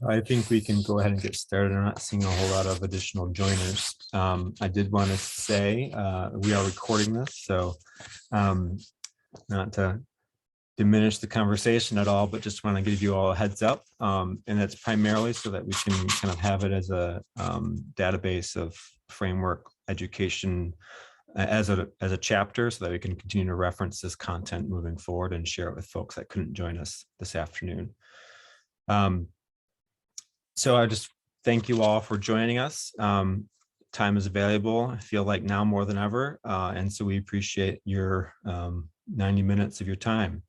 I think we can go ahead and get started. I'm not seeing a whole lot of additional joiners. I did want to say we are recording this, so not to diminish the conversation at all, but just want to give you all a heads up. And that's primarily so that we can kind of have it as a database of framework education as a chapter, so that we can continue to reference this content moving forward and share it with folks that couldn't join us this afternoon. So I just thank you all for joining us. Time is valuable, I feel like now more than ever. And so we appreciate your 90 minutes of your time.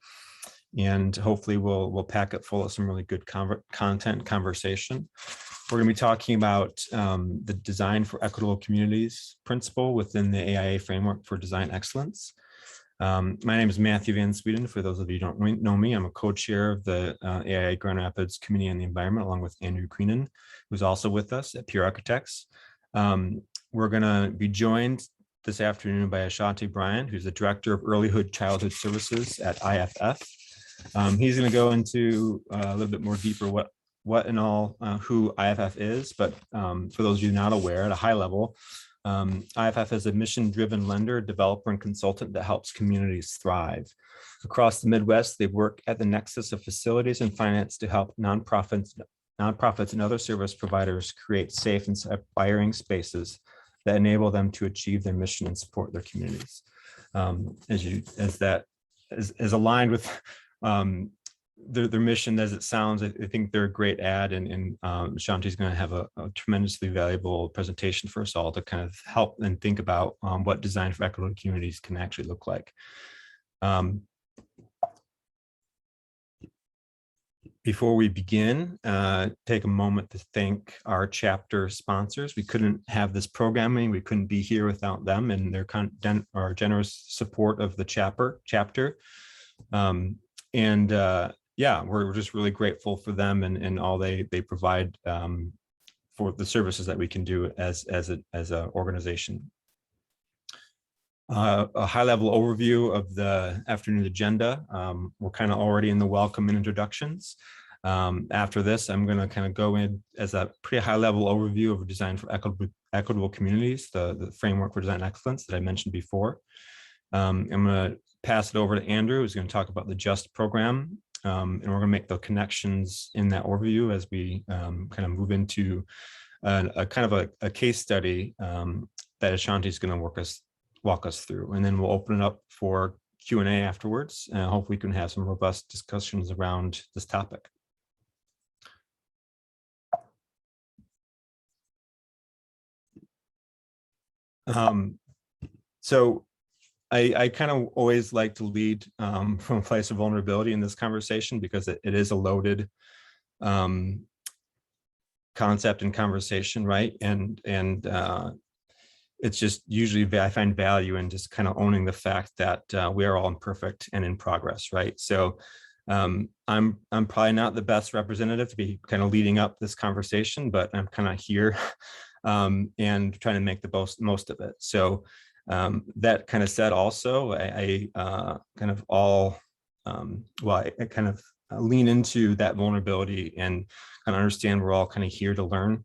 And hopefully we'll pack it full of some really good content conversation. We're going to be talking about the design for equitable communities principle within the AIA Framework for Design Excellence. My name is Matthew Van Sweden. For those of you who don't know me, I'm a co-chair of the AIA Grand Rapids Committee on the Environment, along with Andrew Queenan, who's also with us at Pure Architects. We're going to be joined this afternoon by Ashanti Bryan, who's the Director of Earlyhood Childhood Services at IFF. He's going to go into a little bit more deeper what and all who IFF is, but for those of you not aware, at a high level, IFF is a mission-driven lender, developer, and consultant that helps communities thrive. Across the Midwest, they work at the nexus of facilities and finance to help nonprofits and other service providers create safe and inspiring spaces that enable them to achieve their mission and support their communities. As that is aligned with their mission as it sounds, I think they're a great ad, and Shanti's going to have a tremendously valuable presentation for us all to kind of help and think about what design for equitable communities can actually look like. Before we begin, take a moment to thank our chapter sponsors. We couldn't have this programming, we couldn't be here without them and their generous support of the chapter. Yeah, we're just really grateful for them and all they provide for the services that we can do as an organization. A high-level overview of the afternoon agenda. We're kind of already in the welcome and introductions. After this, I'm going to kind of go in as a pretty high-level overview of design for equitable communities, the framework for design excellence that I mentioned before. I'm going to pass it over to Andrew, who's going to talk about the JUST program. And we're going to make the connections in that overview as we kind of move into a kind of a case study that Ashanti is going to walk us through. And then we'll open it up for Q&A afterwards. And hopefully we can have some robust discussions around this topic. So I kind of always like to lead from a place of vulnerability in this conversation, because it is a loaded concept and conversation, right? And it's just usually I find value in just kind of owning the fact that we are all imperfect and in progress, right? So I'm probably not the best representative to be kind of leading up this conversation, but I'm kind of here and trying to make the most of it. So that kind of said, also, I kind of lean into that vulnerability and kind of understand we're all kind of here to learn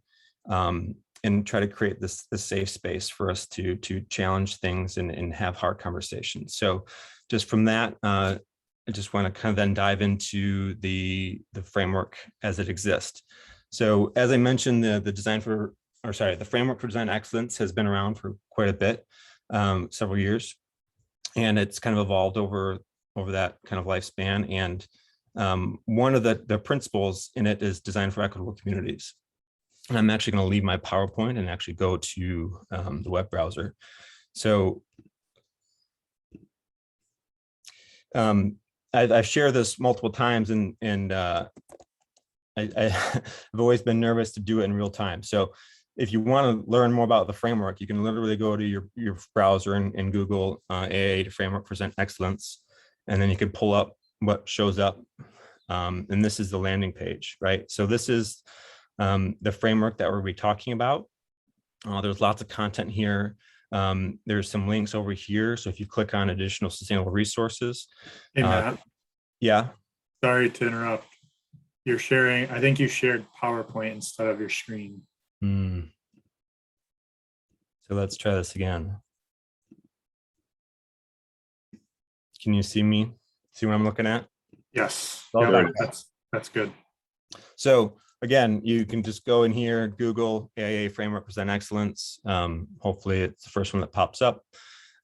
and try to create this safe space for us to challenge things and have hard conversations. So just from that, I just want to kind of then dive into the framework as it exists. So as I mentioned, the framework for design excellence has been around for quite a bit. Several years, and it's kind of evolved over that kind of lifespan. And one of the principles in it is design for equitable communities. And I'm actually going to leave my PowerPoint and actually go to the web browser. So I've shared this multiple times, and I've always been nervous to do it in real time. So if you want to learn more about the framework, you can literally go to your browser and Google AIA Framework for Design Excellence, and then you can pull up what shows up. And this is the landing page, right? So this is the framework that we'll be talking about. There's lots of content here. There's some links over here. So if you click on additional sustainable resources. Hey, Matt. Yeah. Sorry to interrupt. You're sharing, I think you shared PowerPoint instead of your screen. So let's try this again. Can you see me? See what I'm looking at? Yes. All Yeah, done. that's good. So again, you can just go in here, Google AIA Framework Present Excellence. Hopefully it's the first one that pops up.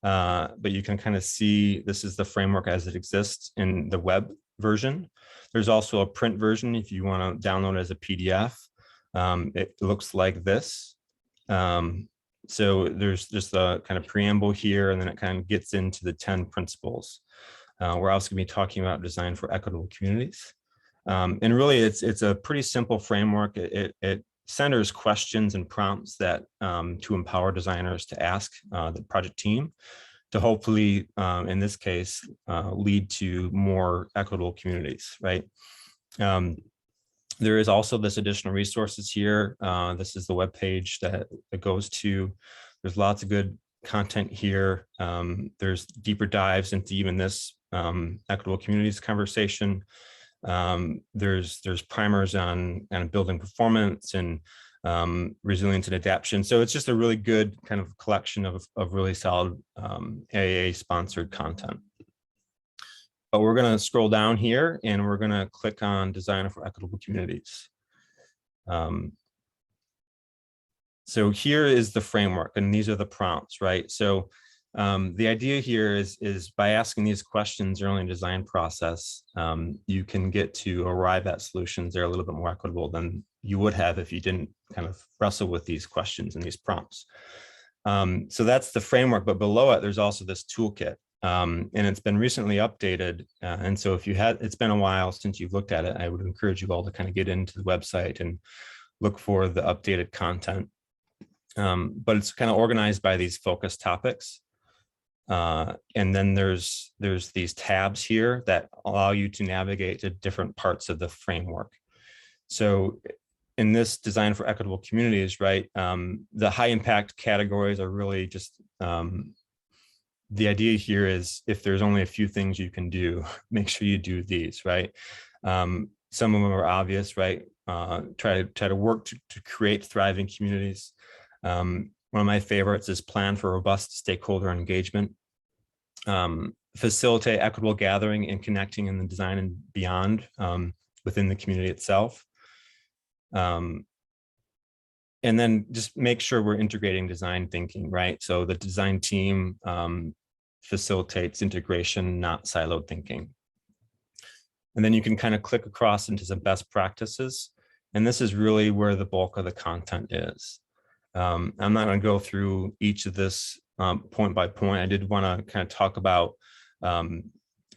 But you can kind of see this is the framework as it exists in the web version. There's also a print version if you want to download it as a PDF. It looks like this. So there's just a kind of preamble here, and then it kind of gets into the 10 principles. We're also going to be talking about design for equitable communities. And really, it's a pretty simple framework. It centers questions and prompts that to empower designers to ask the project team to hopefully, in this case, lead to more equitable communities, right? There is also this additional resources here. This is the web page that it goes to. There's lots of good content here. There's deeper dives into even this equitable communities conversation. There's primers on building performance and resilience and adaptation. So it's just a really good kind of collection of really solid AIA sponsored content. But we're going to scroll down here and we're going to click on Design for Equitable Communities. So here is the framework, and these are the prompts, right? So the idea here is by asking these questions early in the design process, you can get to arrive at solutions that are a little bit more equitable than you would have if you didn't kind of wrestle with these questions and these prompts. So that's the framework, but below it, there's also this toolkit. And it's been recently updated. And so if it's been a while since you've looked at it, I would encourage you all to kind of get into the website and look for the updated content. But it's kind of organized by these focus topics. And then there's these tabs here that allow you to navigate to different parts of the framework. So in this design for equitable communities, right, the high impact categories are really just, the idea here is if there's only a few things you can do, make sure you do these, right? Some of them are obvious, right? Try to work to create thriving communities. One of my favorites is plan for robust stakeholder engagement. Facilitate equitable gathering and connecting in the design and beyond within the community itself. And then just make sure we're integrating design thinking, right? So the design team facilitates integration, not siloed thinking. And then you can kind of click across into some best practices. And this is really where the bulk of the content is. I'm not going to go through each of this point by point. I did want to kind of talk about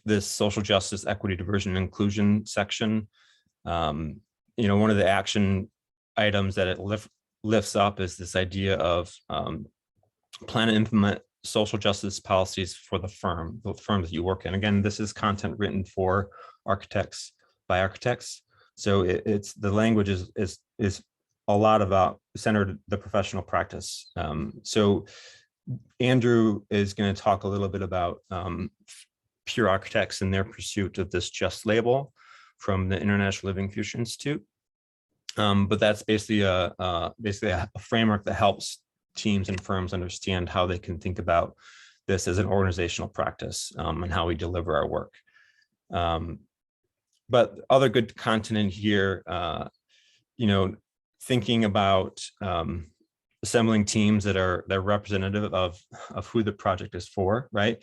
this social justice, equity, diversion, and inclusion section. One of the action items that it lifts up is this idea of plan and implement social justice policies for the firms that you work in. Again, this is content written for architects by architects. So it's the language is a lot about centered the professional practice. So Andrew is going to talk a little bit about Pure Architects and their pursuit of this just label from the International Living Future Institute. But that's basically a framework that helps teams and firms understand how they can think about this as an organizational practice and how we deliver our work. But other good content in here, thinking about assembling teams that are representative of who the project is for, right?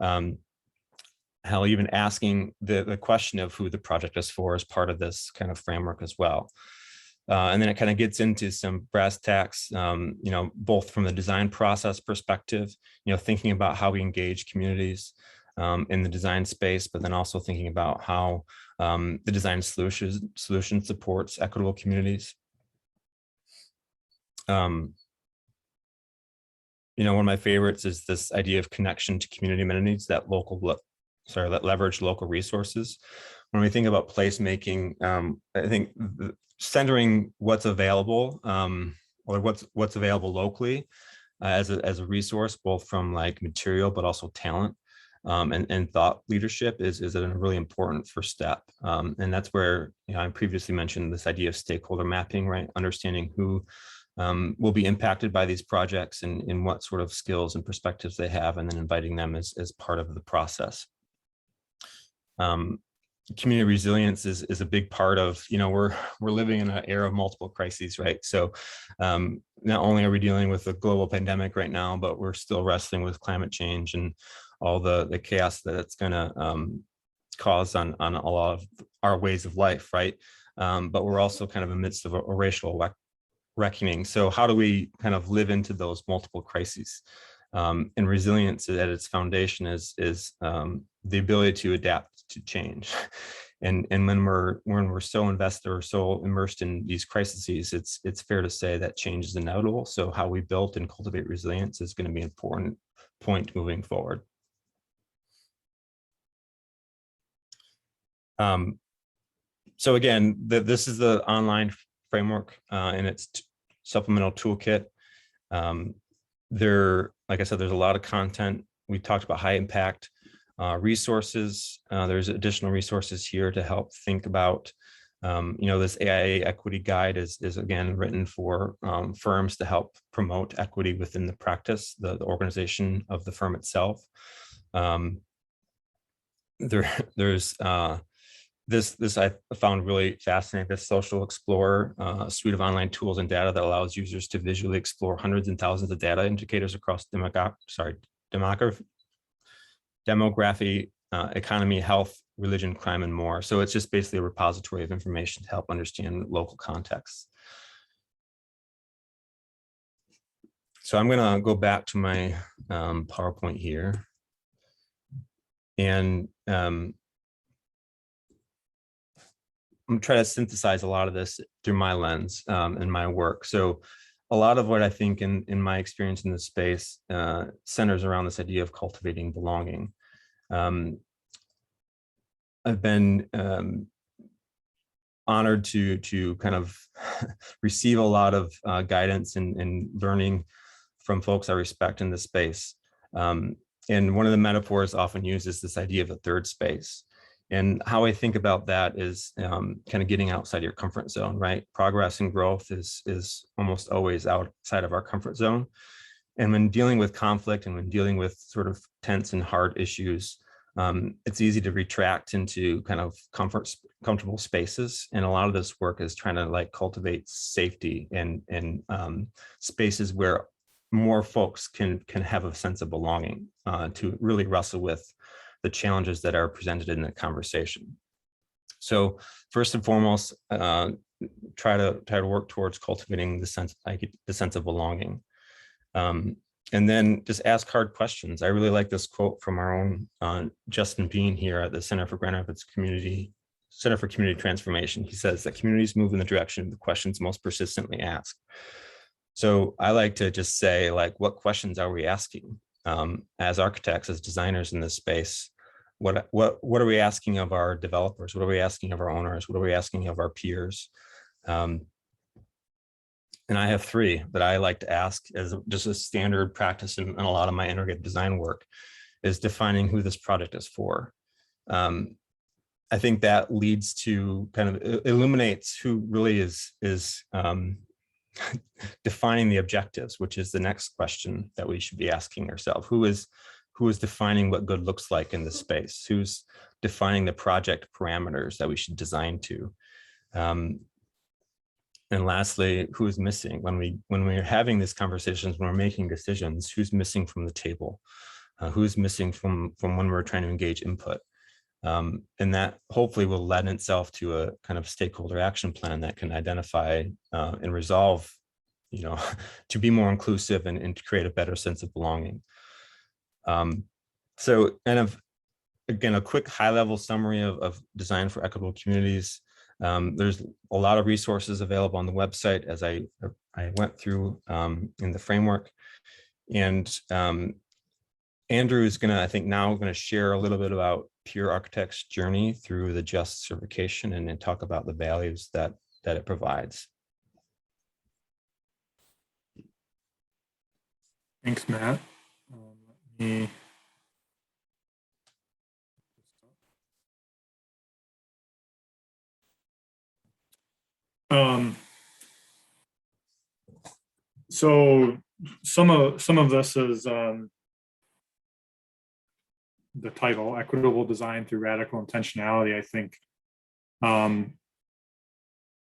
Hell, even asking the question of who the project is for is part of this kind of framework as well. And then it kind of gets into some brass tacks, both from the design process perspective, thinking about how we engage communities in the design space, but then also thinking about how the design solution supports equitable communities. One of my favorites is this idea of connection to community amenities that leverage local resources. When we think about placemaking, I think centering what's available or what's available locally as a resource, both from like material but also talent, and thought leadership is a really important first step. And that's where, I previously mentioned this idea of stakeholder mapping, right? Understanding who will be impacted by these projects and what sort of skills and perspectives they have, and then inviting them as part of the process. Community resilience is a big part of, we're living in an era of multiple crises, right? So not only are we dealing with a global pandemic right now, but we're still wrestling with climate change and all the chaos that it's going to cause on a lot of our ways of life, right? But we're also kind of amidst of a racial reckoning. So how do we kind of live into those multiple crises? And resilience at its foundation is the ability to adapt to change. And when we're so invested or so immersed in these crises, it's fair to say that change is inevitable. So how we build and cultivate resilience is going to be an important point moving forward. So again, this is the online framework and its supplemental toolkit. Like I said, there's a lot of content. We talked about high impact resources. There's additional resources here to help think about, this AIA equity guide is again written for firms to help promote equity within the practice, the organization of the firm itself. There's this I found really fascinating, this Social Explorer, a suite of online tools and data that allows users to visually explore hundreds and thousands of data indicators across demography, economy, health, religion, crime, and more. So it's just basically a repository of information to help understand local contexts. So I'm going to go back to my PowerPoint here. And I'm trying to synthesize a lot of this through my lens and my work. So a lot of what I think in my experience in this space centers around this idea of cultivating belonging. I've been honored to kind of receive a lot of guidance and learning from folks I respect in this space. And one of the metaphors often used is this idea of a third space. And how I think about that is kind of getting outside your comfort zone, right? Progress and growth is almost always outside of our comfort zone. And when dealing with conflict and when dealing with sort of tense and hard issues, it's easy to retract into kind of comfortable spaces. And a lot of this work is trying to like cultivate safety and spaces where more folks can have a sense of belonging to really wrestle with the challenges that are presented in the conversation. So first and foremost, try to work towards cultivating the sense of belonging. And then just ask hard questions. I really like this quote from our own Justin Bean here at the Center for Grand Rapids Center for Community Transformation. He says that communities move in the direction of the questions most persistently asked. So I like to just say, like, what questions are we asking as architects, as designers in this space? What are we asking of our developers? What are we asking of our owners? What are we asking of our peers? And I have three that I like to ask as just a standard practice in a lot of my integrated design work, is defining who this project is for. I think that leads to kind of illuminates who really is defining the objectives, which is the next question that we should be asking ourselves. Who is defining what good looks like in this space? Who's defining the project parameters that we should design to? And lastly, who is missing when we're having these conversations, when we're making decisions? Who's missing from the table? Who's missing from when we're trying to engage input? And that hopefully will lend itself to a kind of stakeholder action plan that can identify and resolve, to be more inclusive and to create a better sense of belonging. So kind of, again, a quick high-level summary of design for equitable communities. There's a lot of resources available on the website, as I went through in the framework. And Andrew is I think now going to share a little bit about Pure Architect's journey through the JUST certification and then talk about the values that it provides. Thanks, Matt. Let me So some of this is the title, Equitable Design Through Radical Intentionality, I think,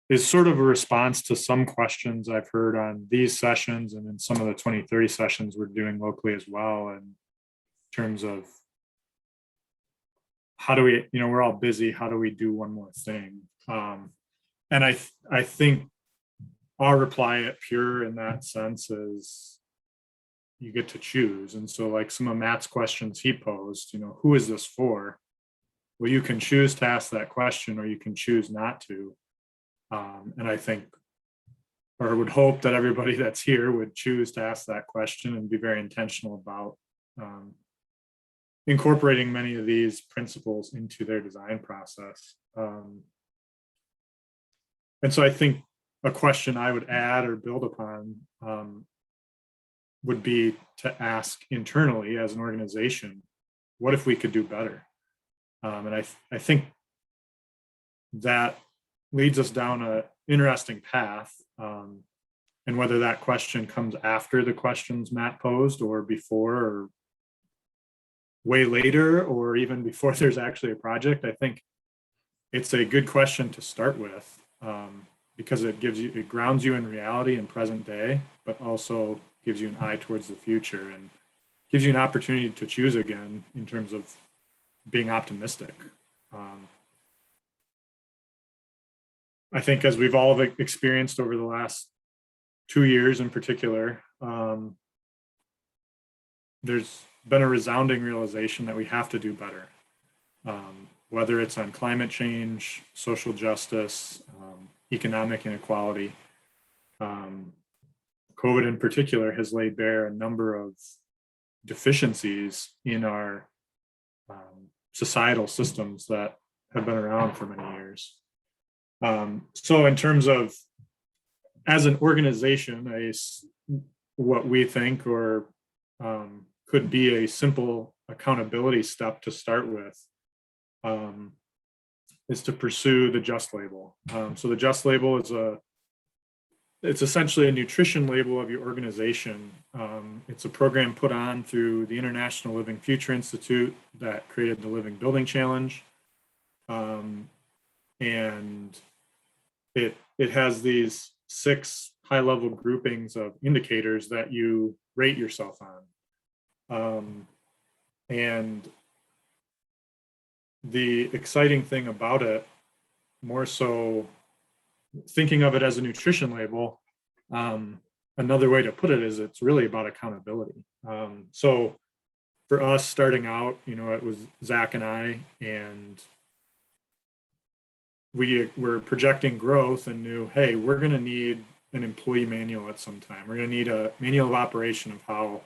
is sort of a response to some questions I've heard on these sessions and in some of the 2030 sessions we're doing locally as well, in terms of how do we, we're all busy, how do we do one more thing? And I think our reply at Pure in that sense is you get to choose. And so like some of Matt's questions he posed, who is this for? Well, you can choose to ask that question or you can choose not to. And I think, or would hope that everybody that's here would choose to ask that question and be very intentional about incorporating many of these principles into their design process. And so I think a question I would add or build upon would be to ask internally as an organization, what if we could do better? And I think that leads us down an interesting path. And whether that question comes after the questions Matt posed or before or way later, or even before there's actually a project, I think it's a good question to start with, because it grounds you in reality and present day, but also gives you an eye towards the future and gives you an opportunity to choose again in terms of being optimistic. I think as we've all experienced over the last 2 years in particular, there's been a resounding realization that we have to do better, whether it's on climate change, social justice, economic inequality. COVID in particular has laid bare a number of deficiencies in our societal systems that have been around for many years. So in terms of, as an organization, what we think or could be a simple accountability step to start with is to pursue the JUST label. So the JUST label is it's essentially a nutrition label of your organization. It's a program put on through the International Living Future Institute that created the Living Building Challenge. And it has these 6 high-level groupings of indicators that you rate yourself on. And the exciting thing about it, more so thinking of it as a nutrition label, another way to put it is it's really about accountability. So for us starting out, it was Zach and I, and we were projecting growth and knew, hey, we're going to need an employee manual at some time. We're going to need a manual of operation of how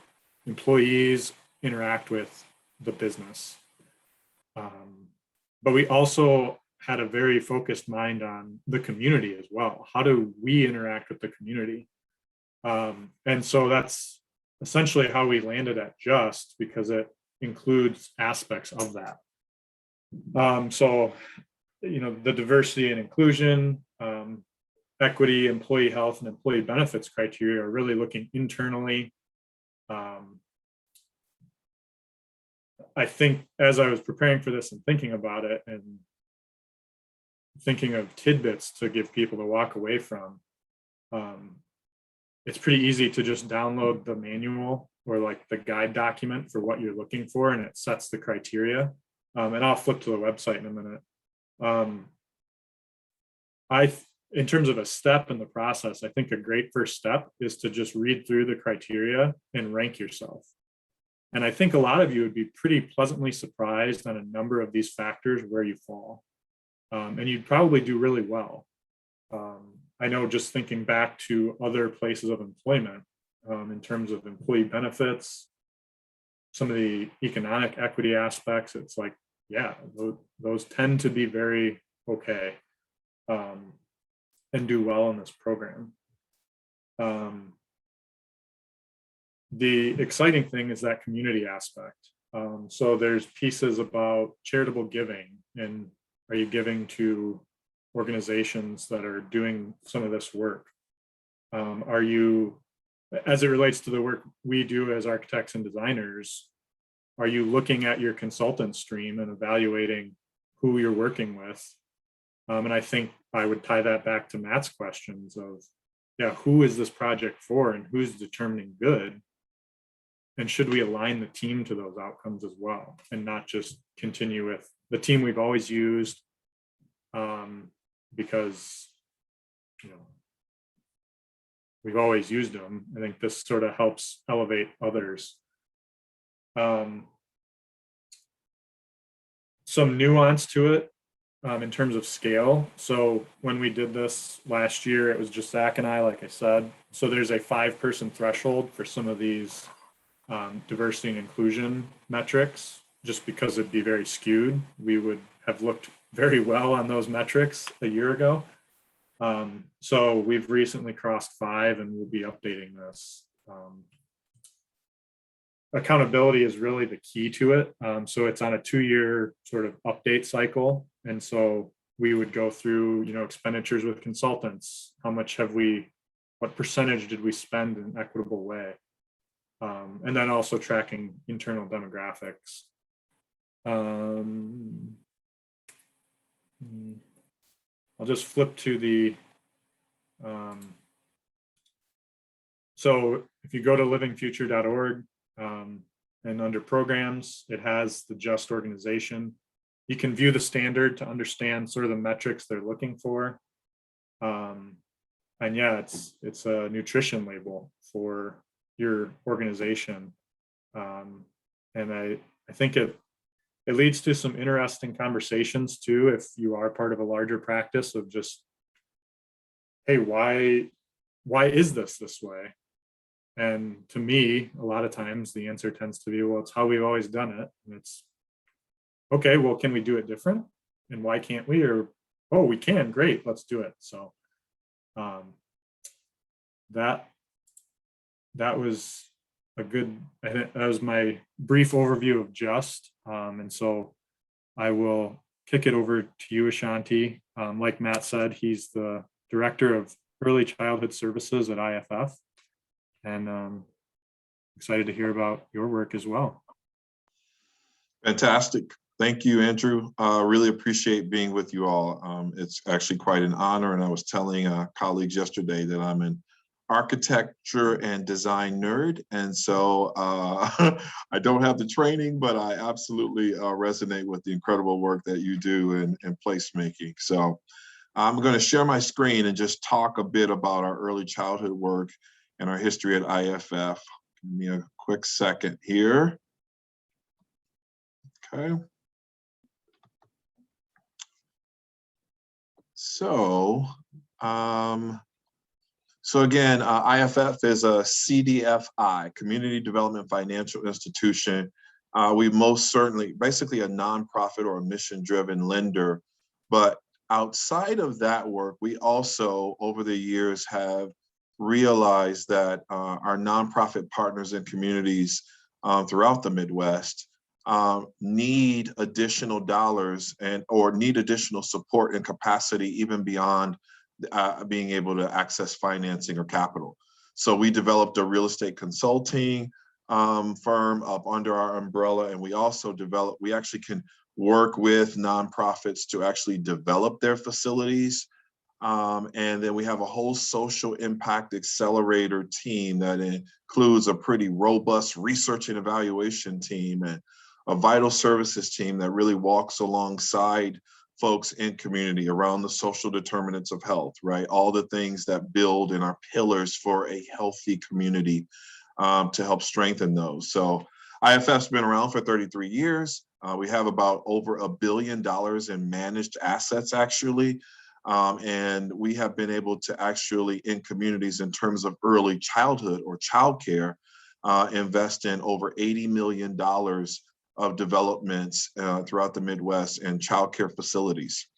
employees interact with the business. But we also had a very focused mind on the community as well. How do we interact with the community? And so that's essentially how we landed at JUST, because it includes aspects of that. So, the diversity and inclusion, equity, employee health, and employee benefits criteria are really looking internally. I think as I was preparing for this and thinking about it and thinking of tidbits to give people to walk away from, it's pretty easy to just download the manual or like the guide document for what you're looking for, and it sets the criteria. And I'll flip to the website in a minute. In terms of a step in the process, I think a great first step is to just read through the criteria and rank yourself. And I think a lot of you would be pretty pleasantly surprised on a number of these factors where you fall. And you'd probably do really well. I know, just thinking back to other places of employment, in terms of employee benefits, some of the economic equity aspects, it's like, yeah, those tend to be very okay, and do well in this program. The exciting thing is that community aspect. So there's pieces about charitable giving, and are you giving to organizations that are doing some of this work? Are you, as it relates to the work we do as architects and designers, are you looking at your consultant stream and evaluating who you're working with? And I think I would tie that back to Matt's questions of, yeah, who is this project for and who's determining good? And should we align the team to those outcomes as well and not just continue with the team we've always used, because, you know, we've always used them. I think this sort of helps elevate others. Some nuance to it in terms of scale. So when we did this last year, it was just Zach and I, like I said. So there's a 5-person threshold for some of these diversity and inclusion metrics, just because it'd be very skewed. We would have looked very well on those metrics a year ago. So we've recently crossed 5 and we'll be updating this. Accountability is really the key to it. So it's on a 2-year sort of update cycle. And so we would go through, you know, expenditures with consultants. How much have we, what percentage did we spend in an equitable way? And then also tracking internal demographics. I'll just flip to the, so if you go to livingfuture.org, and under programs, it has the JUST organization. You can view the standard to understand sort of the metrics they're looking for. And yeah, it's a nutrition label for your organization. And I think it leads to some interesting conversations too, if you are part of a larger practice of just, hey, why is this way? And to me, a lot of times the answer tends to be, well, it's how we've always done it. And it's, okay, well, can we do it different? And why can't we? Or, oh, we can, great, let's do it. So that was a good, I think that was my brief overview of JUST. And so I will kick it over to you, Ashanti. Like Matt said, he's the Director of Early Childhood Services at IFF. And excited to hear about your work as well. Fantastic. Thank you, Andrew. Really appreciate being with you all. It's actually quite an honor. And I was telling colleagues yesterday that I'm an architecture and design nerd. And so I don't have the training, but I absolutely resonate with the incredible work that you do in placemaking. So I'm going to share my screen and just talk a bit about our early childhood work and our history at IFF. Give me a quick second here. Okay. So again, IFF is a CDFI, Community Development Financial Institution. We most certainly, basically a nonprofit or a mission-driven lender. But outside of that work, we also, over the years, have realized that our nonprofit partners and communities throughout the Midwest need additional dollars or need additional support and capacity even beyond being able to access financing or capital. So we developed a real estate consulting firm up under our umbrella, and we also we actually can work with nonprofits to actually develop their facilities. And then we have a whole social impact accelerator team that includes a pretty robust research and evaluation team and a vital services team that really walks alongside folks in community around the social determinants of health, right? All the things that build and are pillars for a healthy community to help strengthen those. So IFF's been around for 33 years. We have about over $1 billion in managed assets, actually. And we have been able to actually, in communities in terms of early childhood or childcare, invest in over $80 million of developments throughout the Midwest and childcare facilities.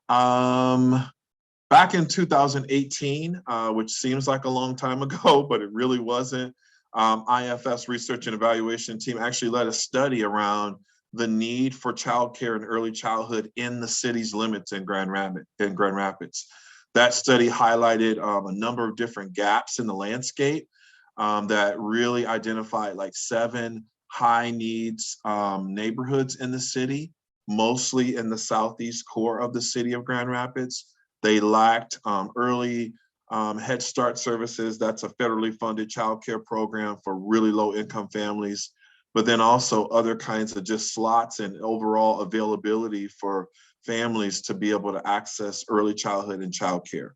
Back in 2018, which seems like a long time ago, but it really wasn't, IFF's research and evaluation team actually led a study around the need for childcare and early childhood in the city's limits in Grand Rapids. That study highlighted a number of different gaps in the landscape that really identified like 7 high needs neighborhoods in the city, mostly in the southeast core of the city of Grand Rapids. They lacked early Head Start services. That's a federally funded childcare program for really low income families, but then also other kinds of just slots and overall availability for families to be able to access early childhood and childcare.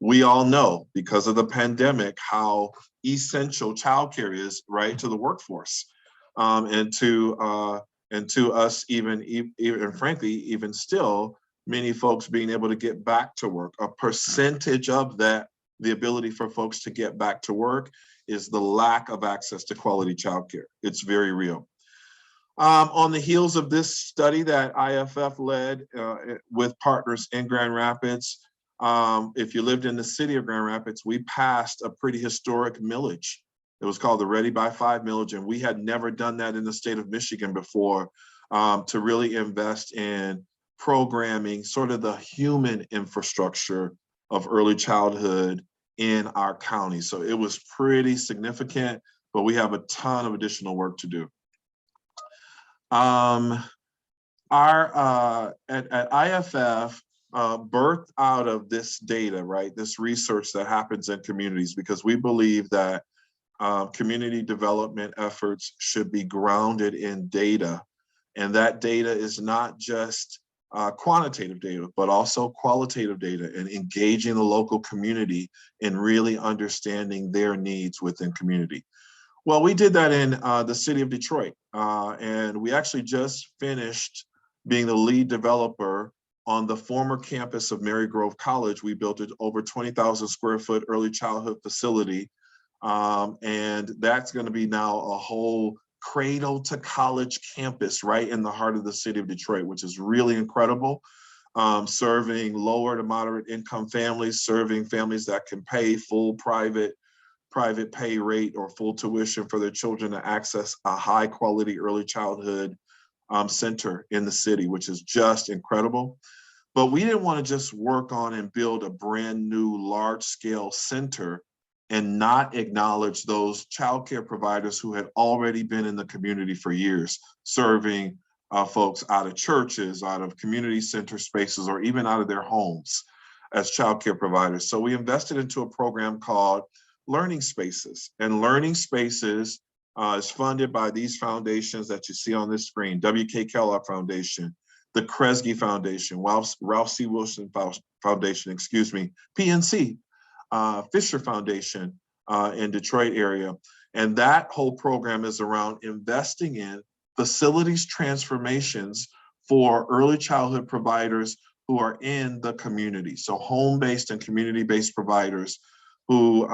We all know, because of the pandemic, how essential childcare is, right, to the workforce, and to us, even frankly, even still, many folks being able to get back to work. A percentage of that, the ability for folks to get back to work, is the lack of access to quality childcare. It's very real. On the heels of this study that IFF led with partners in Grand Rapids, if you lived in the city of Grand Rapids, we passed a pretty historic millage. It was called the Ready by 5 millage, and we had never done that in the state of Michigan before, to really invest in programming sort of the human infrastructure of early childhood in our county. So it was pretty significant, but we have a ton of additional work to do. At IFF, birthed out of this data, right, this research that happens in communities, because we believe that community development efforts should be grounded in data. And that data is not just quantitative data, but also qualitative data, and engaging the local community in really understanding their needs within community. Well, we did that in the city of Detroit, and we actually just finished being the lead developer on the former campus of Mary Grove College. We built an over 20,000 square foot early childhood facility, and that's going to be now a whole cradle to college campus right in the heart of the city of Detroit, which is really incredible. Serving lower to moderate income families, serving families that can pay full private pay rate or full tuition for their children to access a high quality early childhood center in the city, which is just incredible. But we didn't want to just work on and build a brand new large scale center and not acknowledge those childcare providers who had already been in the community for years, serving folks out of churches, out of community center spaces, or even out of their homes as childcare providers. So we invested into a program called Learning Spaces. And Learning Spaces is funded by these foundations that you see on this screen: W.K. Kellogg Foundation, the Kresge Foundation, Ralph C. Wilson Foundation, PNC, Fisher Foundation in Detroit area. And that whole program is around investing in facilities transformations for early childhood providers who are in the community. So home-based and community-based providers who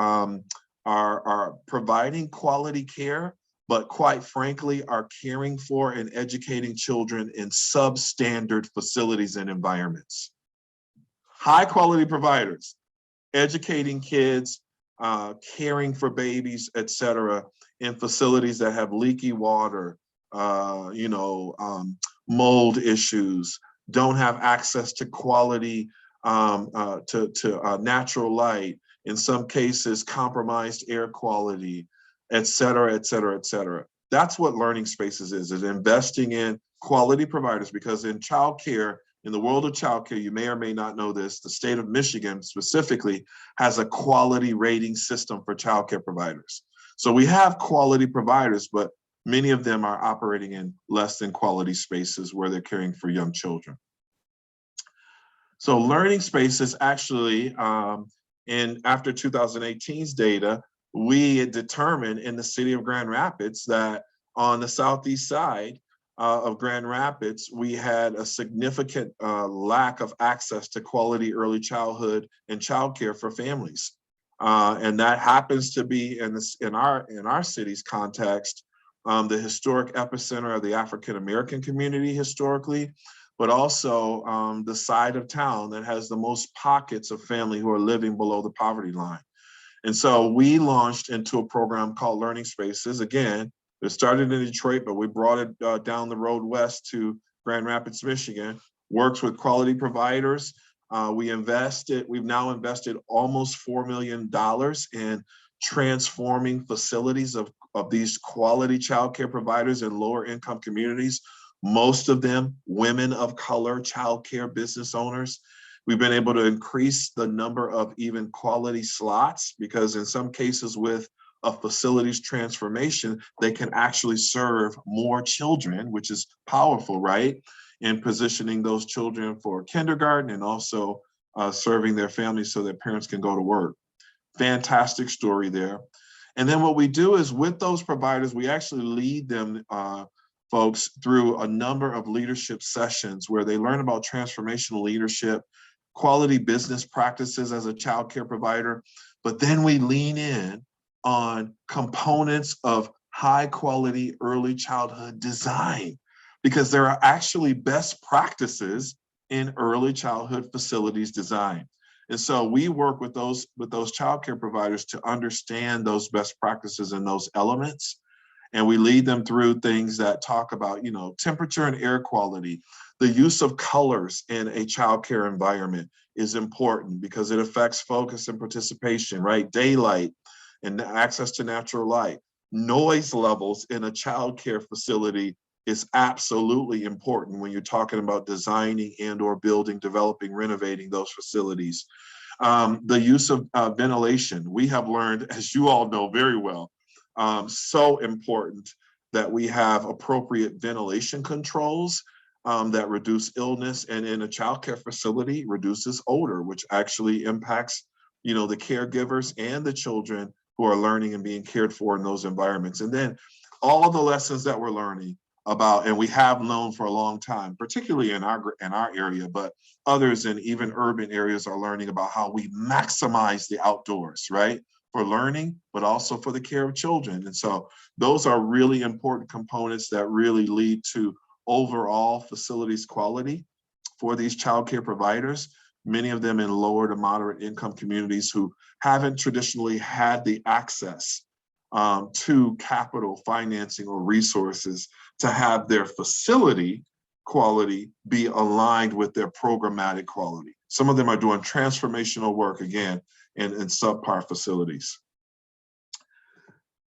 are providing quality care, but quite frankly, are caring for and educating children in substandard facilities and environments. High quality providers, educating kids, caring for babies, et cetera, in facilities that have leaky water, mold issues, don't have access to quality, natural light, in some cases compromised air quality, et cetera, et cetera, et cetera. That's what Learning Spaces is investing in quality providers, because in childcare, in the world of childcare, you may or may not know this, the state of Michigan specifically has a quality rating system for childcare providers. So we have quality providers, but many of them are operating in less than quality spaces where they're caring for young children. So Learning Spaces actually, after 2018's data, we determined in the city of Grand Rapids that on the southeast side of Grand Rapids, we had a significant lack of access to quality early childhood and childcare for families. And that happens to be in our city's context, the historic epicenter of the African American community historically, but also the side of town that has the most pockets of family who are living below the poverty line. And so we launched into a program called Learning Spaces, again, It started in Detroit, but we brought it down the road west to Grand Rapids, Michigan. Works with quality providers. We've now invested almost $4 million in transforming facilities of these quality childcare providers in lower income communities, most of them women of color childcare business owners. We've been able to increase the number of even quality slots, because in some cases with a facilities transformation, they can actually serve more children, which is powerful, right? In positioning those children for kindergarten and also serving their families so their parents can go to work. Fantastic story there. And then what we do is with those providers, we actually lead them, folks, through a number of leadership sessions where they learn about transformational leadership, quality business practices as a childcare provider, but then we lean in on components of high quality early childhood design, because there are actually best practices in early childhood facilities design. And so we work with those childcare providers to understand those best practices and those elements. And we lead them through things that talk about, temperature and air quality. The use of colors in a childcare environment is important because it affects focus and participation, right? Daylight and access to natural light. Noise levels in a childcare facility is absolutely important when you're talking about designing and or building, developing, renovating those facilities. The use of ventilation. We have learned, as you all know very well, so important that we have appropriate ventilation controls that reduce illness, and in a childcare facility reduces odor, which actually impacts, the caregivers and the children who are learning and being cared for in those environments. And then all of the lessons that we're learning about, and we have known for a long time, particularly in our area, but others in even urban areas are learning about how we maximize the outdoors, right? For learning, but also for the care of children. And so those are really important components that really lead to overall facilities quality for these childcare providers, many of them in lower to moderate income communities who haven't traditionally had the access to capital financing or resources to have their facility quality be aligned with their programmatic quality. Some of them are doing transformational work, again, in subpar facilities.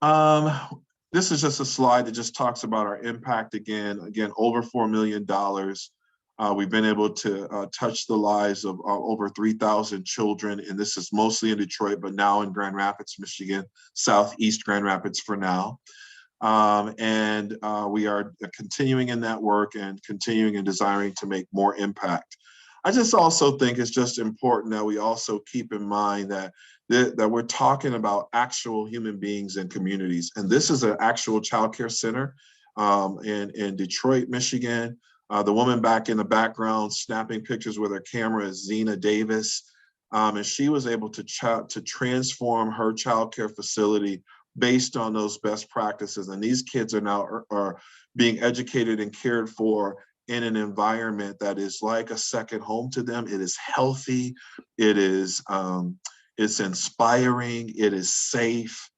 This is just a slide that just talks about our impact again, over $4 million. We've been able to touch the lives of over 3,000 children, and this is mostly in Detroit, but now in Grand Rapids, Michigan, Southeast Grand Rapids for now. And we are continuing in that work and continuing and desiring to make more impact. I just also think it's just important that we also keep in mind that we're talking about actual human beings and communities. And this is an actual childcare center in Detroit, Michigan. The woman back in the background snapping pictures with her camera is Zena Davis. And she was able to transform her childcare facility based on those best practices. And these kids are now are being educated and cared for in an environment that is like a second home to them. It is healthy, it is it's inspiring, it is safe,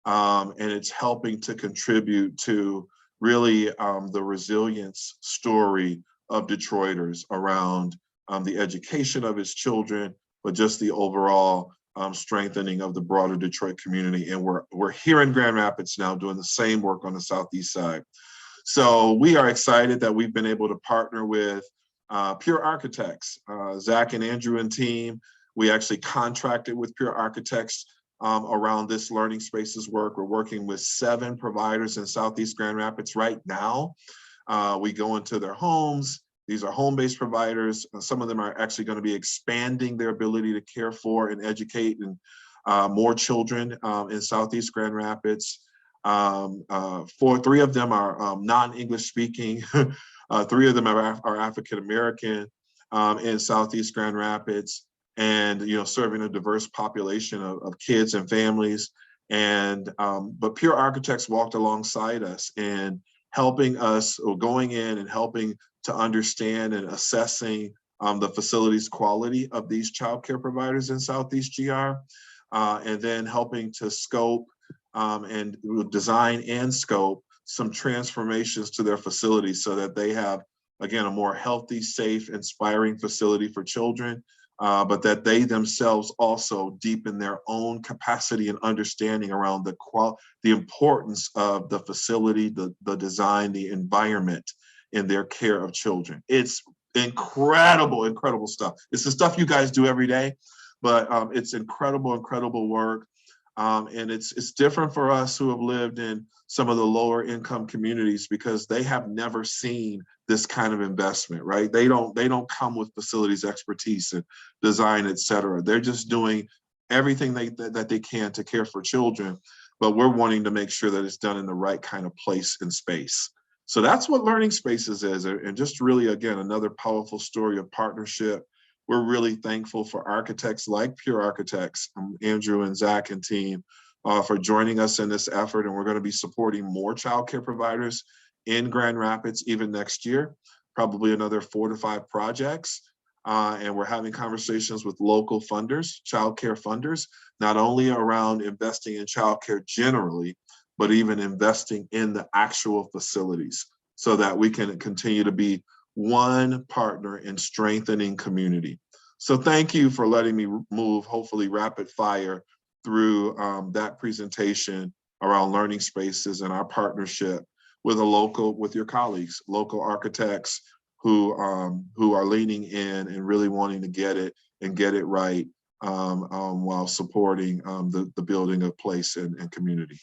and it's helping to contribute to really the resilience story of Detroiters around the education of its children, but just the overall strengthening of the broader Detroit community. And we're here in Grand Rapids now doing the same work on the Southeast side. So we are excited that we've been able to partner with Pure Architects, Zach and Andrew and team. We actually contracted with Pure Architects around this learning spaces work. We're working with 7 providers in Southeast Grand Rapids right now. We go into their homes. These are home-based providers. Some of them are actually going to be expanding their ability to care for and educate and more children in Southeast Grand Rapids. 3 of them are non-English speaking. 3 of them are African-American in Southeast Grand Rapids, and serving a diverse population of kids and families. And but Pure Architects walked alongside us and helping us, or going in and helping to understand and assessing the facilities quality of these childcare providers in Southeast GR, and then helping to scope and design and scope some transformations to their facilities so that they have, again, a more healthy, safe, inspiring facility for children, but that they themselves also deepen their own capacity and understanding around the importance of the facility, the design, the environment in their care of children. It's incredible, incredible stuff. It's the stuff you guys do every day, but it's incredible, incredible work. And it's different for us who have lived in some of the lower income communities because they have never seen this kind of investment, right? They don't come with facilities expertise and design, et cetera. They're just doing everything that they can to care for children, but we're wanting to make sure that it's done in the right kind of place and space. So that's what Learning Spaces is. And just really, again, another powerful story of partnership. We're really thankful for architects like Pure Architects, Andrew and Zach and team, for joining us in this effort. And we're going to be supporting more childcare providers in Grand Rapids even next year, probably another 4 to 5 projects. And we're having conversations with local funders, childcare funders, not only around investing in childcare generally, but even investing in the actual facilities so that we can continue to be one partner in strengthening community. So thank you for letting me move, hopefully rapid fire, through that presentation around Learning Spaces and our partnership with with your colleagues, local architects who are leaning in and really wanting to get it and get it right while supporting the building of place and community.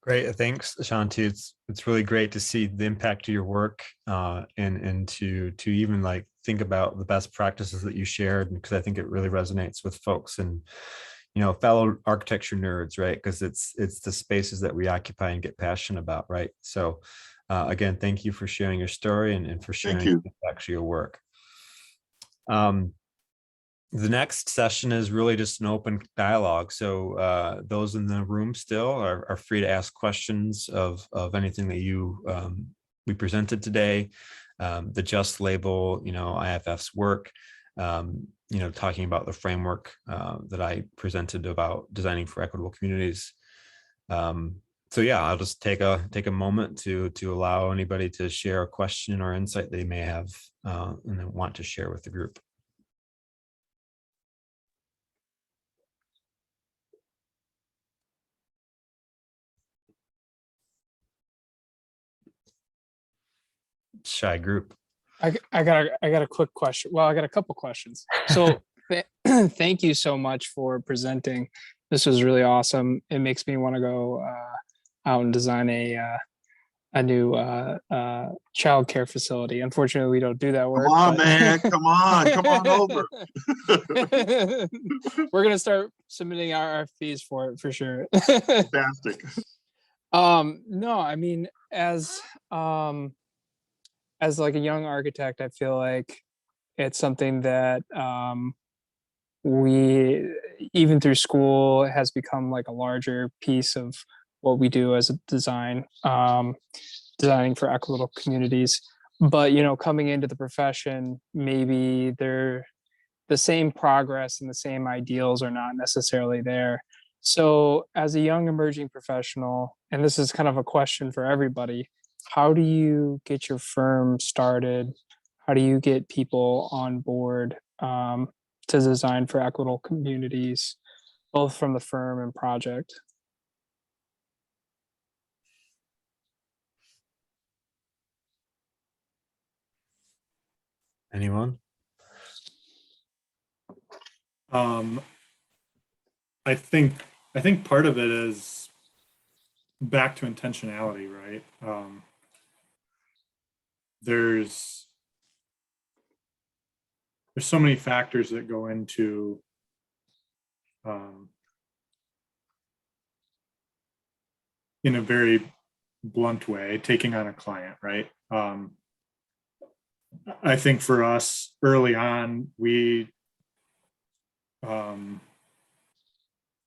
Great, thanks, Shanti. It's really great to see the impact of your work and to even like think about the best practices that you shared, because I think it really resonates with folks and fellow architecture nerds, right? Because it's the spaces that we occupy and get passionate about, right? So again, thank you for sharing your story and for sharing the impact of your work. The next session is really just an open dialogue. So those in the room still are free to ask questions of anything that we presented today. The Just label, IFF's work, talking about the framework that I presented about designing for equitable communities. So yeah, I'll just take a moment to allow anybody to share a question or insight they may have and then want to share with the group. Shy group. I got a quick question. Well, I got a couple questions. So thank you so much for presenting. This was really awesome. It makes me want to go out and design a new childcare facility. Unfortunately, we don't do that work. Come on, man. Come on over. We're gonna start submitting RFPs for it for sure. Fantastic. No, I mean, as like a young architect, I feel like it's something that we, even through school, has become like a larger piece of what we do as a designing for equitable communities. But coming into the profession, maybe the same progress and the same ideals are not necessarily there. So as a young emerging professional, and this is kind of a question for everybody, how do you get your firm started? How do you get people on board to design for equitable communities, both from the firm and project? Anyone? I think part of it is back to intentionality, right? There's so many factors that go into in a very blunt way, taking on a client, right? I think for us early on, we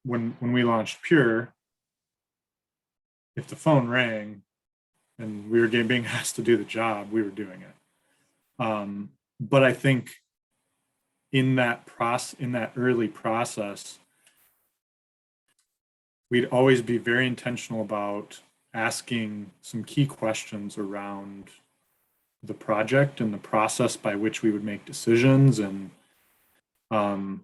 when we launched Pure, if the phone rang and we were being asked to do the job, we were doing it. But I think in that early process, we'd always be very intentional about asking some key questions around the project and the process by which we would make decisions. And I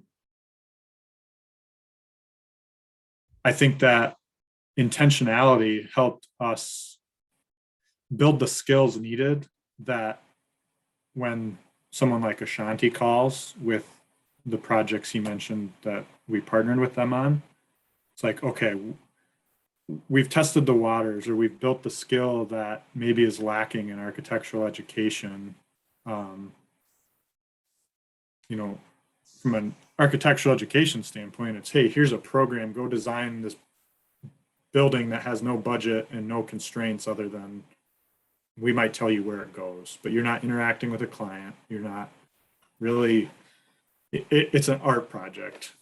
think that intentionality helped us build the skills needed that when someone like Ashanti calls with the projects he mentioned that we partnered with them on, it's like, okay, we've tested the waters, or we've built the skill that maybe is lacking in architectural education. You know, from an architectural education standpoint, it's, hey, here's a program, go design this building that has no budget and no constraints other than we might tell you where it goes, but you're not interacting with a client. You're not really, it's an art project.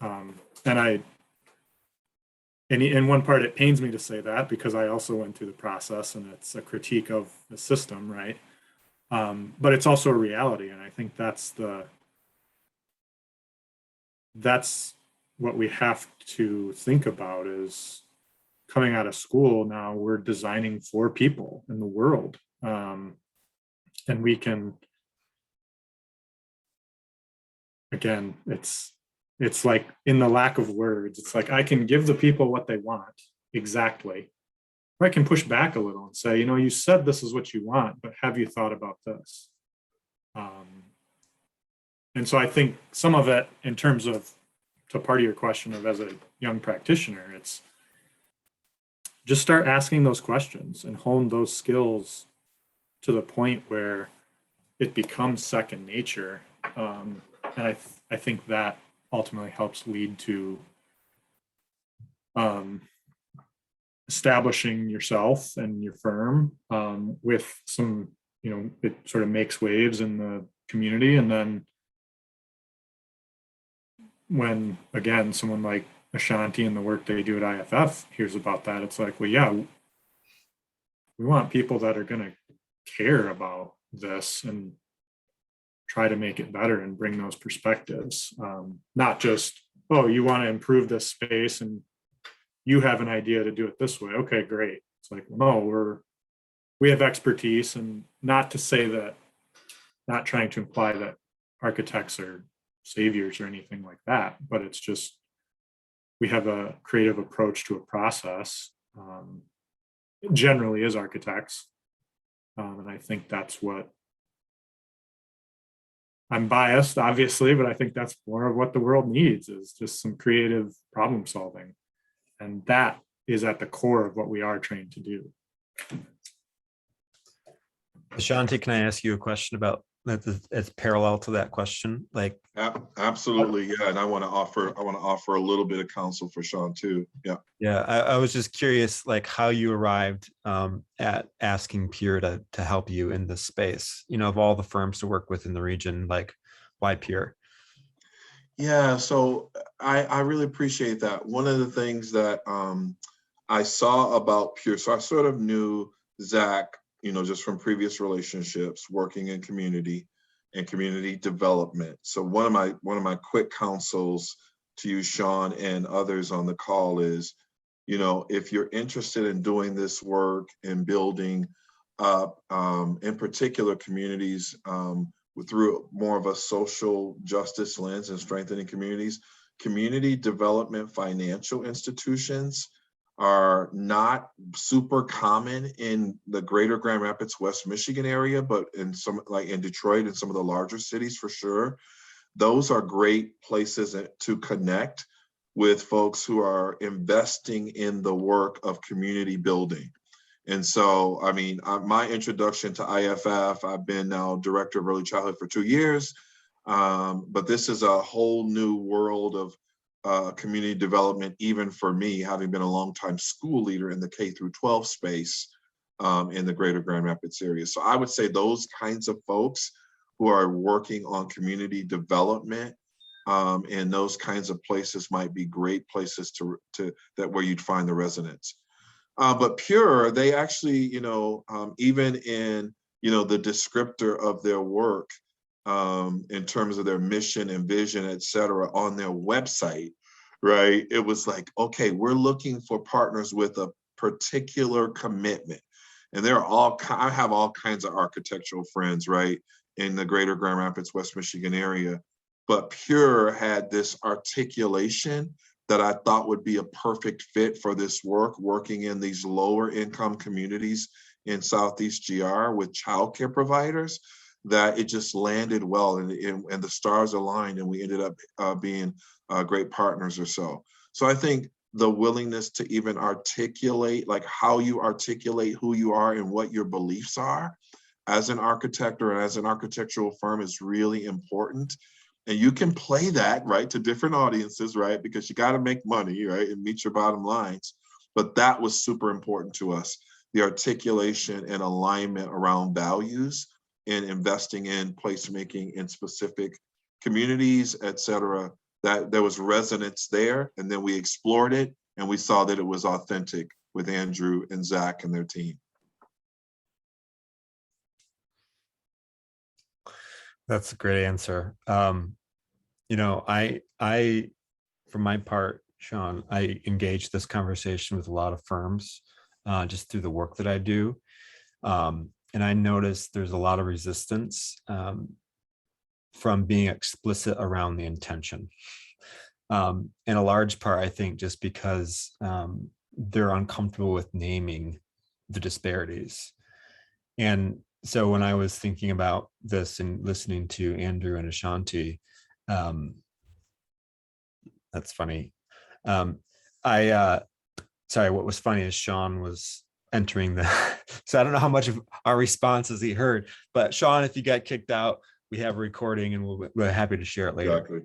And in one part, it pains me to say that because I also went through the process and it's a critique of the system, right? But it's also a reality. And I think that's what we have to think about is coming out of school now, we're designing for people in the world. And we can, again, it's like in the lack of words, it's like I can give the people what they want exactly. Or I can push back a little and say, you know, you said this is what you want, but have you thought about this? And so I think some of it, in terms of, to part of your question of as a young practitioner, it's just start asking those questions and hone those skills to the point where it becomes second nature. And I think that ultimately helps lead to establishing yourself and your firm with some, you know, it sort of makes waves in the community. And then when, again, someone like Ashanti and the work they do at IFF hears about that, it's like, well, yeah, we want people that are going to care about this and try to make it better and bring those perspectives. Not just, oh, you want to improve this space and you have an idea to do it this way. Okay, great. It's like, no, we have expertise, and not to say that, not trying to imply that architects are saviors or anything like that, but it's just, we have a creative approach to a process, generally as architects. And I think that's what, I'm biased, obviously, but I think that's more of what the world needs, is just some creative problem solving. And that is at the core of what we are trained to do. Ashanti, can I ask you a question about that? It's parallel to that question, like. Absolutely, yeah. And I want to offer a little bit of counsel for Sean too. Yeah. Yeah, I was just curious, like how you arrived at asking Pure to help you in this space. You know, of all the firms to work with in the region, like why Pure? Yeah, so I really appreciate that. One of the things that I saw about Pure, so I sort of knew Zach, you know, just from previous relationships, working in community and community development. So one of my quick counsels to you, Sean, and others on the call is, you know, if you're interested in doing this work and building up, in particular communities, through more of a social justice lens and strengthening communities, community development financial institutions are not super common in the greater Grand Rapids, West Michigan area, but in some, like in Detroit and some of the larger cities for sure. Those are great places to connect with folks who are investing in the work of community building. And so, I mean, my introduction to IFF, I've been now director of early childhood for 2 years, but this is a whole new world of community development, even for me, having been a longtime school leader in the K through 12 space in the greater Grand Rapids area. So I would say those kinds of folks who are working on community development in those kinds of places might be great places where you'd find the resonance. But Pure, they actually, you know, even in, you know, the descriptor of their work, in terms of their mission and vision, et cetera, on their website, right? It was like, okay, we're looking for partners with a particular commitment. And there are I have all kinds of architectural friends, right, in the greater Grand Rapids, West Michigan area. But Pure had this articulation that I thought would be a perfect fit for this work, working in these lower income communities in Southeast GR with childcare providers, that it just landed well, and the stars aligned, and we ended up being great partners or so. So I think the willingness to even articulate, like how you articulate who you are and what your beliefs are as an architect or as an architectural firm is really important. And you can play that, right, to different audiences, right, because you got to make money, right, and meet your bottom lines. But that was super important to us, the articulation and alignment around values and investing in placemaking in specific communities, et cetera, that there was resonance there. And then we explored it and we saw that it was authentic with Andrew and Zach and their team. That's a great answer. You know, I, for my part, Sean, I engage this conversation with a lot of firms just through the work that I do. And I noticed there's a lot of resistance from being explicit around the intention. In a large part, I think just because they're uncomfortable with naming the disparities. And so when I was thinking about this and listening to Andrew and Ashanti, that's funny. Sorry, what was funny is Sean was entering the, so I don't know how much of our responses he heard, but Sean, if you got kicked out, we have a recording and we're happy to share it later. Exactly.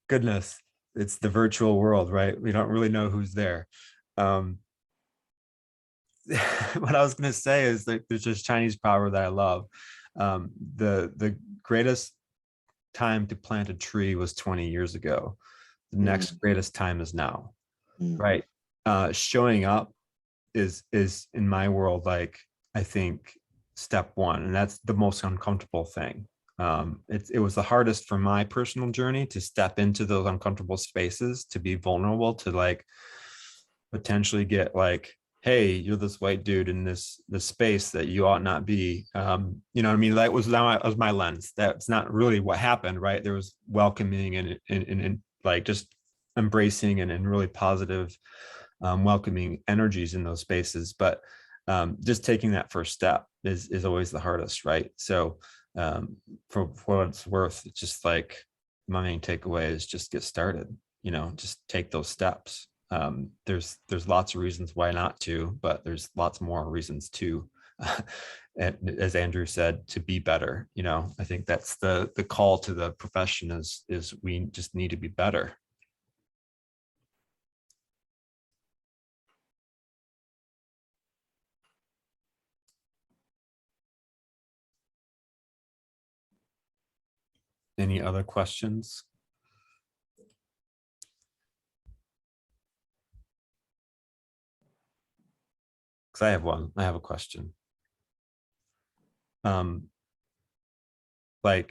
Goodness, it's the virtual world, right? We don't really know who's there. What I was going to say is that there's this Chinese proverb that I love. The greatest time to plant a tree was 20 years ago. The next greatest time is now, right? Showing up is in my world, like, I think step one, and that's the most uncomfortable thing. It was the hardest for my personal journey to step into those uncomfortable spaces, to be vulnerable, to like potentially get like, hey, you're this white dude in this space that you ought not be. You know what I mean? That was my lens. That's not really what happened, right? There was welcoming and like just embracing and really positive, welcoming energies in those spaces. But just taking that first step is always the hardest, right? So for what it's worth, it's just like my main takeaway is just get started, you know, just take those steps. There's lots of reasons why not to, but there's lots more reasons to, and as Andrew said, to be better. You know, I think that's the call to the profession is we just need to be better. Any other questions? Because I have one. I have a question. Like,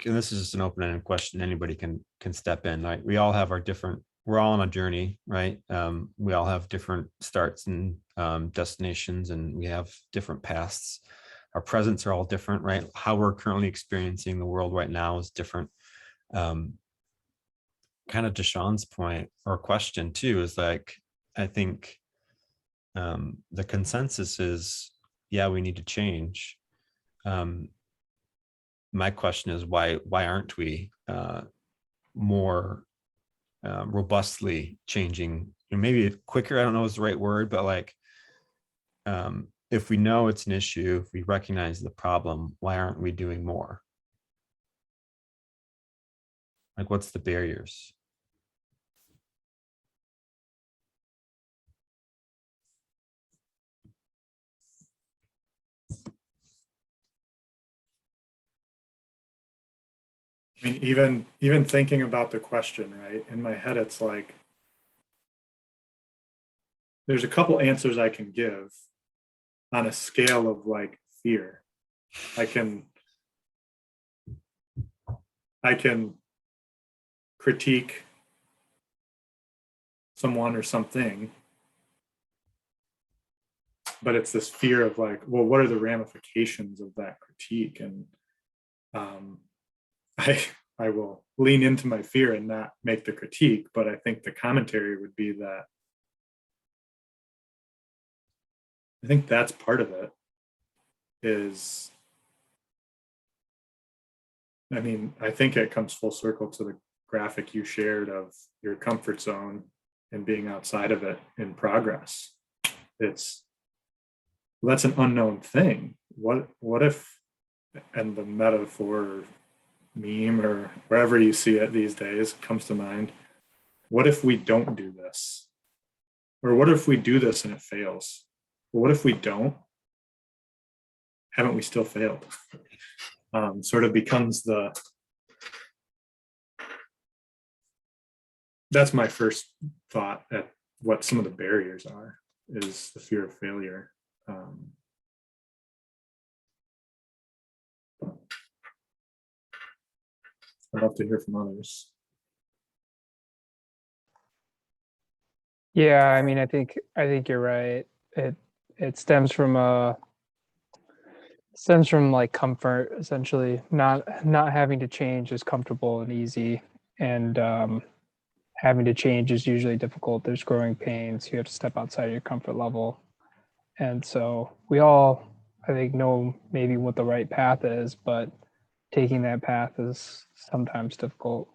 and this is just an open-ended question. Anybody can step in. Like, we all have our different. We're all on a journey, right? We all have different starts and destinations, and we have different pasts. Our presents are all different, right? How we're currently experiencing the world right now is different. Kind of to Sean's point or question too, is like, I think the consensus is, yeah, we need to change. My question is why aren't we more robustly changing? And maybe quicker, I don't know is the right word, but like, if we know it's an issue, if we recognize the problem, why aren't we doing more? Like, what's the barriers? I mean, even thinking about the question, right? In my head, it's like, there's a couple answers I can give on a scale of like fear. I can critique someone or something, but it's this fear of like, well, what are the ramifications of that critique? And I will lean into my fear and not make the critique, but I think the commentary would be that I think that's part of it is, I mean, I think it comes full circle to the graphic you shared of your comfort zone and being outside of it in progress. That's an unknown thing. What if, and the metaphor or meme or wherever you see it these days comes to mind, what if we don't do this? Or what if we do this and it fails? Well, what if we don't? Haven't we still failed? Sort of becomes that's my first thought at what some of the barriers are, is the fear of failure. I'd love to hear from others. Yeah, I mean, I think you're right. It stems from like comfort, essentially. Not having to change is comfortable and easy, and having to change is usually difficult. There's growing pains. You have to step outside your comfort level, and so we all, I think, know maybe what the right path is, but taking that path is sometimes difficult.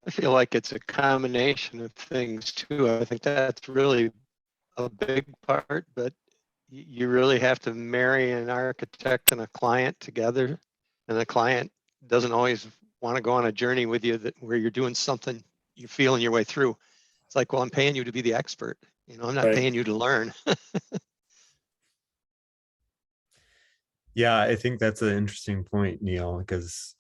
I feel like it's a combination of things too. I think that's really a big part, but you really have to marry an architect and a client together, and the client doesn't always want to go on a journey with you where you're doing something, you're feeling your way through. It's like, well, I'm paying you to be the expert. You know, I'm not Right. paying you to learn. Yeah, I think that's an interesting point, Neil, because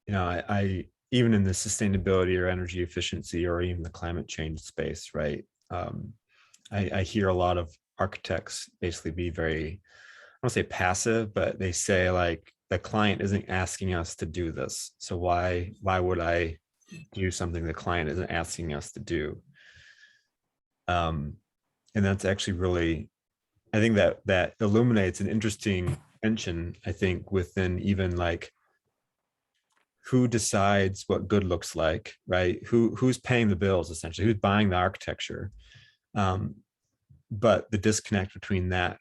I even in the sustainability or energy efficiency or even the climate change space, right? I hear a lot of architects basically be very, I don't say passive, but they say like the client isn't asking us to do this, so why would I do something the client isn't asking us to do? And that's actually really, I think that illuminates an interesting tension, I think, within even like who decides what good looks like, right? Who's paying the bills, essentially, who's buying the architecture. But the disconnect between that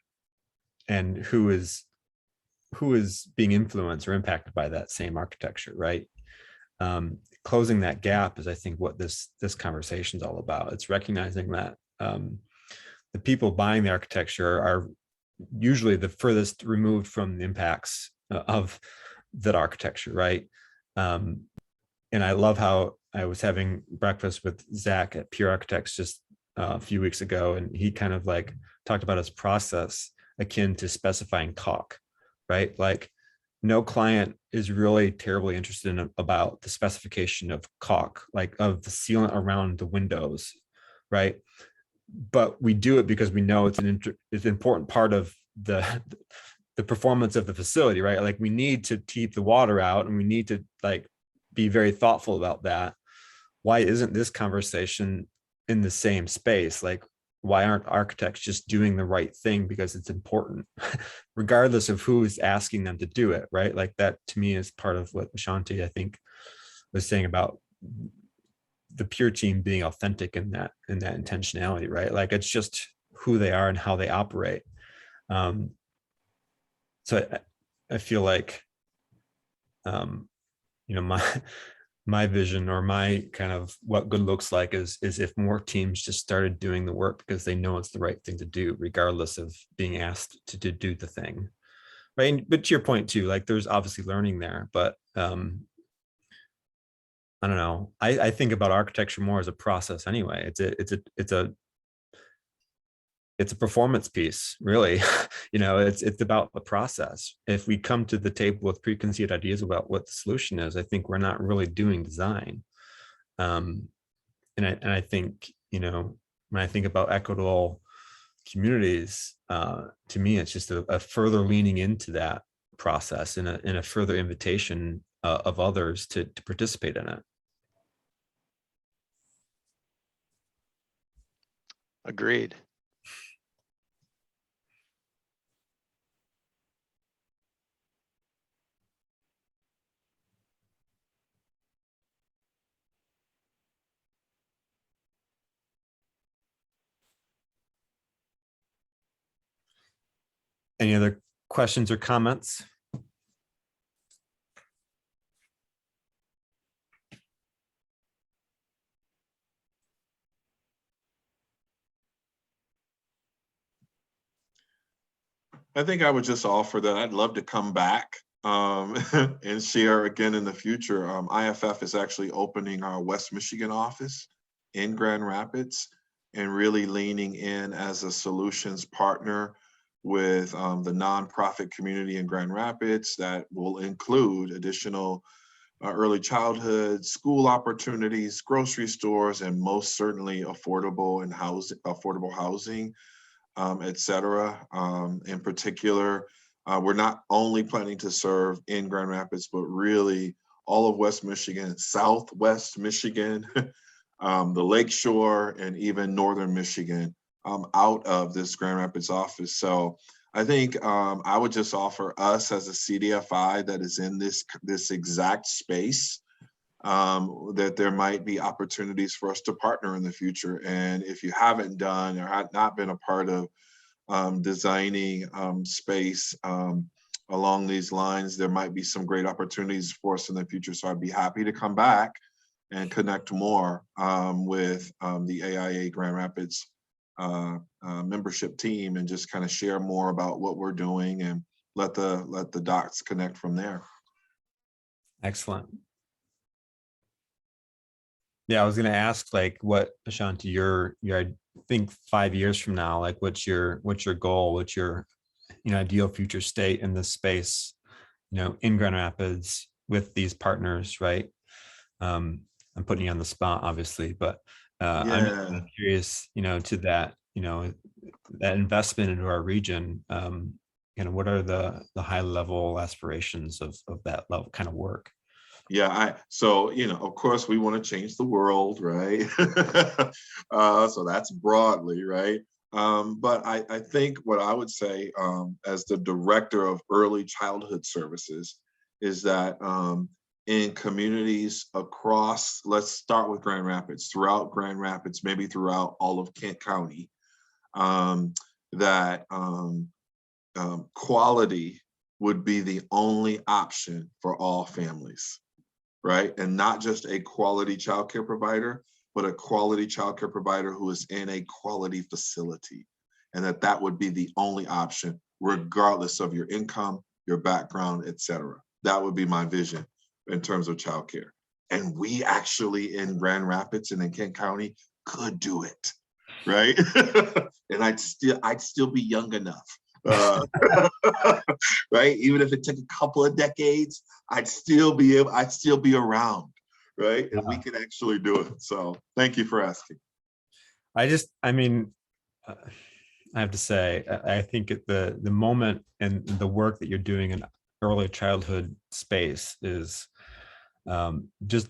and who is being influenced or impacted by that same architecture, right? Closing that gap is, I think, what this conversation is all about. It's recognizing that the people buying the architecture are usually the furthest removed from the impacts of that architecture, right? And I love how I was having breakfast with Zach at Pure Architects just a few weeks ago, and he kind of like talked about his process akin to specifying caulk, right? Like no client is really terribly interested in about the specification of caulk, like of the sealant around the windows, right? But we do it because we know it's an important part of the performance of the facility, right? Like we need to keep the water out, and we need to like be very thoughtful about that. Why isn't this conversation in the same space? Like, why aren't architects just doing the right thing because it's important, regardless of who is asking them to do it, right? Like that to me is part of what Ashanti, I think, was saying about the Pure team being authentic in that intentionality, right? Like it's just who they are and how they operate. So I feel like, my vision or my kind of what good looks like is if more teams just started doing the work because they know it's the right thing to do, regardless of being asked to do the thing, right? But to your point too, like there's obviously learning there, but I don't know. I think about architecture more as a process anyway. It's a performance piece, really. It's about the process. If we come to the table with preconceived ideas about what the solution is, I think we're not really doing design. I think, you know, when I think about equitable communities, to me, it's just a further leaning into that process and a further invitation of others to participate in it. Agreed. Any other questions or comments? I think I would just offer that I'd love to come back and share again in the future. IFF is actually opening our West Michigan office in Grand Rapids and really leaning in as a solutions partner with the nonprofit community in Grand Rapids that will include additional early childhood, school opportunities, grocery stores, and most certainly affordable housing, et cetera. In particular, we're not only planning to serve in Grand Rapids, but really all of West Michigan, Southwest Michigan, the Lakeshore, and even Northern Michigan out of this Grand Rapids office. So I think I would just offer us as a CDFI that is in this exact space, that there might be opportunities for us to partner in the future. And if you haven't done or had not been a part of designing space along these lines, there might be some great opportunities for us in the future. So I'd be happy to come back and connect more with the AIA Grand Rapids membership team and just kind of share more about what we're doing and let the dots connect from there. Excellent. Yeah, I was going to ask, like, what, Ashanti, your I think 5 years from now, like, what's your goal, what's your, you know, ideal future state in this space, you know, in Grand Rapids with these partners, right? I'm putting you on the spot, obviously, but I'm just Yeah. kind of curious, you know, to that, you know, that investment into our region. You know, what are the high level aspirations of that level kind of work? Yeah, so, you know, of course we want to change the world, right? So that's broadly, right? But I think what I would say as the director of early childhood services is that in communities across, let's start with Grand Rapids, throughout Grand Rapids, maybe throughout all of Kent County, that quality would be the only option for all families, right? And not just a quality childcare provider, but a quality childcare provider who is in a quality facility. And that would be the only option, regardless of your income, your background, et cetera. That would be my vision in terms of childcare. And we actually in Grand Rapids and in Kent County could do it, right? And I'd still be young enough. Right? Even if it took a couple of decades, I'd still be around, right? And we can actually do it. So thank you for asking. I mean, I have to say, I think the moment and the work that you're doing in early childhood space is just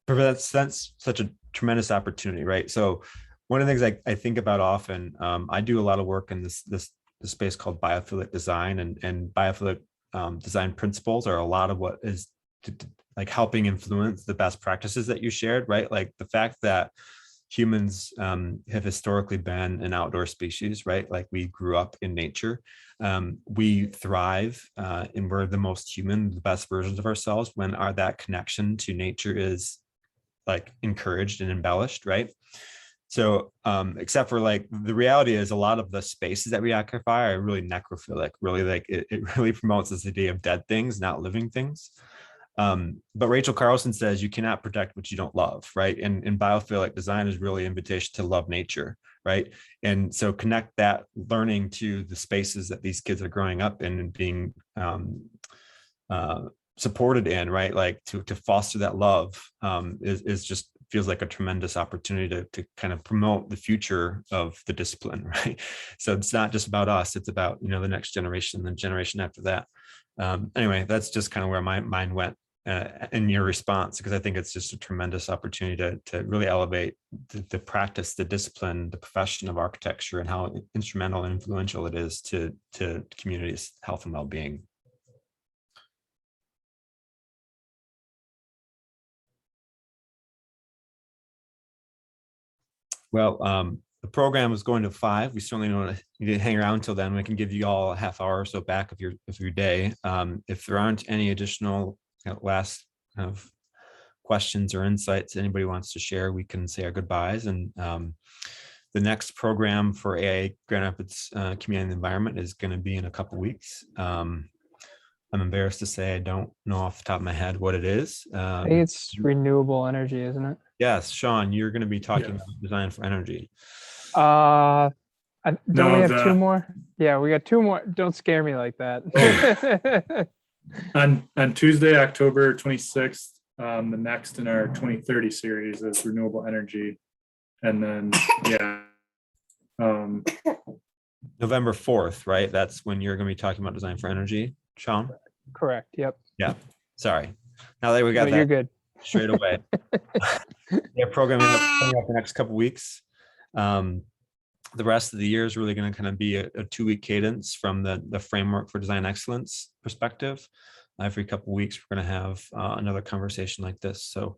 presents such a tremendous opportunity, right? So one of the things I think about often, I do a lot of work in this space called Biophilic Design, and Biophilic design principles are a lot of what is like helping influence the best practices that you shared, right? Like the fact that humans have historically been an outdoor species, right? Like we grew up in nature. We thrive and we're the most human, the best versions of ourselves when that connection to nature is like encouraged and embellished, right? So except for like the reality is a lot of the spaces that we occupy are really necrophilic, really like it really promotes this idea of dead things, not living things. But Rachel Carlson says you cannot protect what you don't love, right? And biophilic design is really an invitation to love nature, right? And so connect that learning to the spaces that these kids are growing up in and being supported in, right? Like to foster that love is just feels like a tremendous opportunity to kind of promote the future of the discipline, right? So it's not just about us, it's about, you know, the next generation, the generation after that. Anyway, that's just kind of where my mind went in your response, because I think it's just a tremendous opportunity to really elevate the practice, the discipline, the profession of architecture, and how instrumental and influential it is to communities' health and well-being. Well, the program is going to 5. We certainly don't want to hang around until then. We can give you all a half hour or so back of your day. If there aren't any additional last kind of questions or insights anybody wants to share, we can say our goodbyes. And the next program for AIA Grand Rapids Community and Environment is going to be in a couple weeks. I'm embarrassed to say I don't know off the top of my head what it is. I think it's renewable energy, isn't it? Yes, Sean, you're going to be talking about design for energy. Don't No, we have 2 more? Yeah, we got 2 more. Don't scare me like that. On Tuesday, October 26th, the next in our 2030 series is renewable energy. And then, November 4th, right? That's when you're going to be talking about design for energy, Sean? Correct. Yep. Yeah. Sorry. Now that we got No, that you're good. straight away. Yeah, programming up coming up the next couple weeks. The rest of the year is really going to kind of be a 2-week cadence from the framework for design excellence perspective. Every couple of weeks, we're going to have another conversation like this. So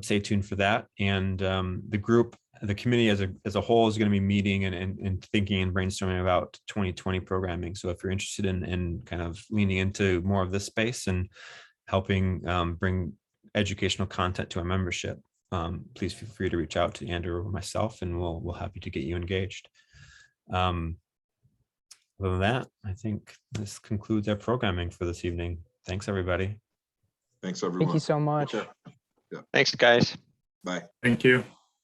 stay tuned for that. And the committee as a whole is going to be meeting and thinking and brainstorming about 2020 programming. So if you're interested in kind of leaning into more of this space and helping bring educational content to our membership, please feel free to reach out to Andrew or myself, and we'll happy to get you engaged. Other than that, I think this concludes our programming for this evening. Thanks, everybody. Thanks, everyone. Thank you so much. Okay. Thanks, guys. Bye. thank you.